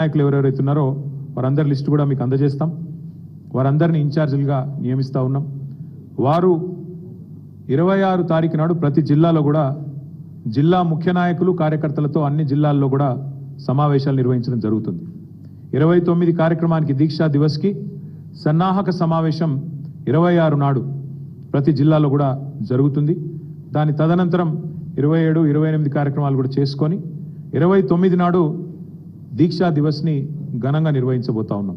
నాయకులు ఎవరెవరైతే ఉన్నారో వారందరి లిస్టు కూడా మీకు అందజేస్తాం. వారందరిని ఇన్ఛార్జీలుగా నియమిస్తా ఉన్నాం. వారు 26 తారీఖు నాడు ప్రతి జిల్లాలో కూడా జిల్లా ముఖ్య నాయకులు కార్యకర్తలతో అన్ని జిల్లాల్లో కూడా సమావేశాలు నిర్వహించడం జరుగుతుంది. 29 కార్యక్రమానికి దీక్షా దివస్కి సన్నాహక సమావేశం 26 నాడు ప్రతి జిల్లాలో కూడా జరుగుతుంది. దాని తదనంతరం 27, 28 కార్యక్రమాలు కూడా చేసుకొని 29 నాడు దీక్షా దివస్ని ఘనంగా నిర్వహించబోతా ఉన్నాం.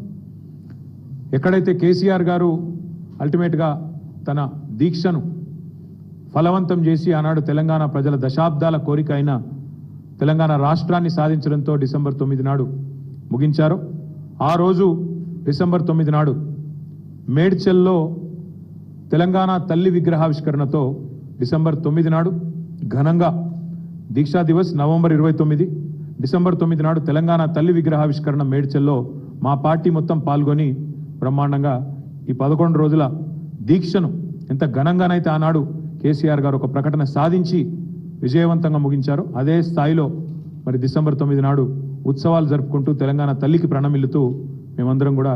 ఎక్కడైతే కేసీఆర్ గారు అల్టిమేట్గా తన దీక్షను ఫలవంతం చేసి ఆనాడు తెలంగాణ ప్రజల దశాబ్దాల కోరిక అయిన తెలంగాణ రాష్ట్రాన్ని సాధించడంతో డిసెంబర్ 9 నాడు ముగించారు. ఆ రోజు డిసెంబర్ 9 నాడు మేడ్చల్లో తెలంగాణ తల్లి విగ్రహావిష్కరణతో డిసెంబర్ 9 నాడు ఘనంగా దీక్షా దివస్ నవంబర్ 29, డిసెంబర్ 9 నాడు తెలంగాణ తల్లి విగ్రహావిష్కరణ మేడ్చల్లో మా పార్టీ మొత్తం పాల్గొని బ్రహ్మాండంగా ఈ 11 రోజుల దీక్షను ఎంత ఘనంగానైతే ఆనాడు కేసీఆర్ గారు ఒక ప్రకటన సాధించి విజయవంతంగా ముగించారు, అదే స్థాయిలో మరి డిసెంబర్ 9 నాడు ఉత్సవాలు జరుపుకుంటూ తెలంగాణ తల్లికి ప్రణమిల్లుతూ మేమందరం కూడా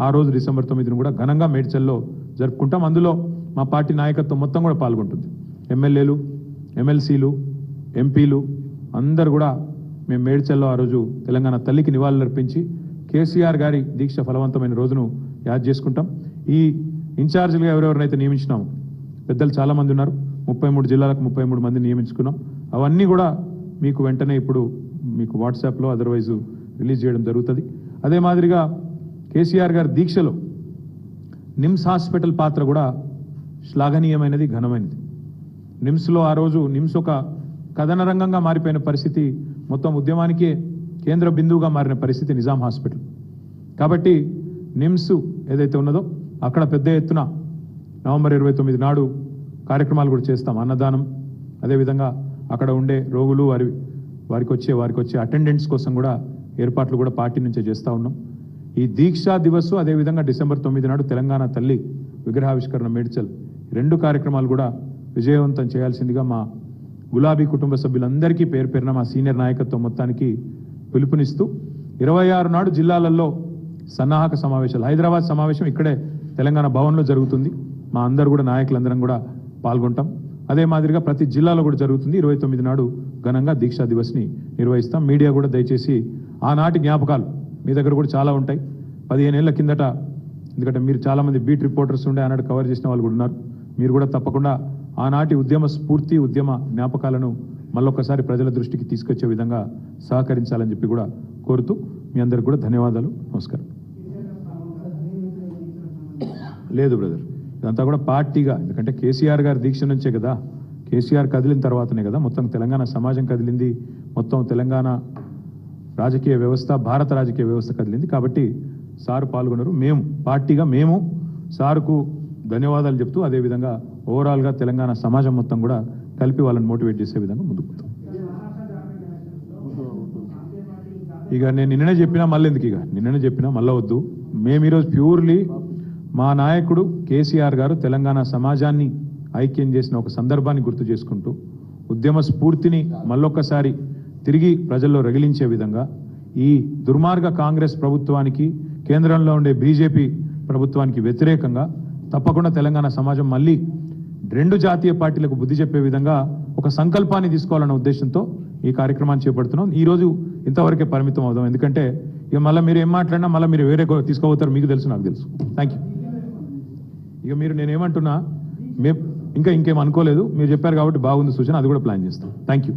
ఆ రోజు డిసెంబర్ 9ను కూడా ఘనంగా మేడ్చల్లో జరుపుకుంటాం. అందులో మా పార్టీ నాయకత్వం మొత్తం కూడా పాల్గొంటుంది. ఎమ్మెల్యేలు, ఎమ్మెల్సీలు, ఎంపీలు అందరు కూడా మేము మేడ్చల్లో ఆ రోజు తెలంగాణ తల్లికి నివాళులర్పించి కేసీఆర్ గారి దీక్ష ఫలవంతమైన రోజును యాద్ చేసుకుంటాం. ఈ ఇన్ఛార్జీలుగా ఎవరెవరినైతే నియమించినాము పెద్దలు చాలామంది ఉన్నారు. 33 జిల్లాలకు 33 మంది నియమించుకున్నాం. అవన్నీ కూడా మీకు వెంటనే ఇప్పుడు మీకు వాట్సాప్లో అదర్వైజ్ రిలీజ్ చేయడం జరుగుతుంది. అదే మాదిరిగా కేసీఆర్ గారి దీక్షలో నిమ్స్ హాస్పిటల్ పాత్ర కూడా శ్లాఘనీయమైనది, ఘనమైనది. నిమ్స్లో ఆ రోజు నిమ్స్ ఒక కథన రంగంగా మారిపోయిన పరిస్థితి, మొత్తం ఉద్యమానికే కేంద్ర బిందువుగా మారిన పరిస్థితి నిజాం హాస్పిటల్. కాబట్టి నిమ్స్ ఏదైతే ఉన్నదో అక్కడ పెద్ద ఎత్తున నవంబర్ 29 నాడు కార్యక్రమాలు కూడా చేస్తాం. అన్నదానం, అదేవిధంగా అక్కడ ఉండే రోగులు వారికి వచ్చే అటెండెంట్స్ కోసం కూడా ఏర్పాట్లు కూడా పార్టీ నుంచే చేస్తూ ఉన్నాం. ఈ దీక్షా దివస్ అదేవిధంగా డిసెంబర్ 9 నాడు తెలంగాణ తల్లి విగ్రహావిష్కరణ మేడ్చల్ 2 కార్యక్రమాలు కూడా విజయవంతం చేయాల్సిందిగా మా గులాబీ కుటుంబ సభ్యులందరికీ పేరు పేరున మా సీనియర్ నాయకత్వం మొత్తానికి పిలుపునిస్తూ 26 నాడు జిల్లాలలో సన్నాహక సమావేశాలు, హైదరాబాద్ సమావేశం ఇక్కడే తెలంగాణ భవన్లో జరుగుతుంది. మా అందరు కూడా నాయకులందరం కూడా పాల్గొంటాం. అదే మాదిరిగా ప్రతి జిల్లాలో కూడా జరుగుతుంది. 29 నాడు ఘనంగా దీక్షా దివస్ని నిర్వహిస్తాం. మీడియా కూడా దయచేసి ఆనాటి జ్ఞాపకాలు మీ దగ్గర కూడా చాలా ఉంటాయి. 15 ఏళ్ల కిందట, ఎందుకంటే మీరు చాలామంది బీట్ రిపోర్టర్స్ ఉండే ఆనాడు కవర్ చేసిన వాళ్ళు కూడా ఉన్నారు. మీరు కూడా తప్పకుండా ఆనాటి ఉద్యమ స్ఫూర్తి, ఉద్యమ జ్ఞాపకాలను మళ్ళొక్కసారి ప్రజల దృష్టికి తీసుకొచ్చే విధంగా సహకరించాలని చెప్పి కూడా కోరుతూ మీ అందరికి కూడా ధన్యవాదాలు, నమస్కారం. లేదు బ్రదర్, ఇదంతా కూడా పార్టీగా, ఎందుకంటే కేసీఆర్ గారి దీక్ష నుంచే కదా, కేసీఆర్ కదిలిన తర్వాతనే కదా మొత్తం తెలంగాణ సమాజం కదిలింది, మొత్తం తెలంగాణ రాజకీయ వ్యవస్థ, భారత రాజకీయ వ్యవస్థ కదిలింది. కాబట్టి సారు పాల్గొన్నారు. మేము పార్టీగా మేము సారుకు ధన్యవాదాలు చెప్తూ అదేవిధంగా ఓవరాల్గా తెలంగాణ సమాజం మొత్తం కూడా కలిపి వాళ్ళని మోటివేట్ చేసే విధంగా ముందుకు పోతాం. ఇక నేను నిన్ననే చెప్పినా మళ్ళీ ఎందుకు, ఇక నిన్ననే చెప్పినా మళ్ళీ వద్దు. మేము ఈరోజు ప్యూర్లీ మా నాయకుడు కేసీఆర్ గారు తెలంగాణ సమాజాన్ని ఐక్యం చేసిన ఒక సందర్భాన్ని గుర్తు చేసుకుంటూ ఉద్యమ స్ఫూర్తిని మళ్ళొక్కసారి తిరిగి ప్రజల్లో రగిలించే విధంగా ఈ దుర్మార్గ కాంగ్రెస్ ప్రభుత్వానికి, కేంద్రంలో ఉండే బీజేపీ ప్రభుత్వానికి వ్యతిరేకంగా తప్పకుండా తెలంగాణ సమాజం మళ్ళీ 2 జాతీయ పార్టీలకు బుద్ధి చెప్పే విధంగా ఒక సంకల్పాన్ని తీసుకోవాలన్న ఉద్దేశంతో ఈ కార్యక్రమాన్ని చేపడుతున్నాం. ఈరోజు ఇంతవరకే పరిమితం అవుదాం, ఎందుకంటే ఇక మళ్ళీ మీరు ఏం మాట్లాడినా మళ్ళీ మీరు వేరే తీసుకోబోతారు, మీకు తెలుసు, నాకు తెలుసు. Thank you. ఇక మీరు నేనేమంటున్నా ఇంకేం అనుకోలేదు, మీరు చెప్పారు కాబట్టి బాగుంది సూచన, అది కూడా ప్లాన్ చేస్తాం. Thank you.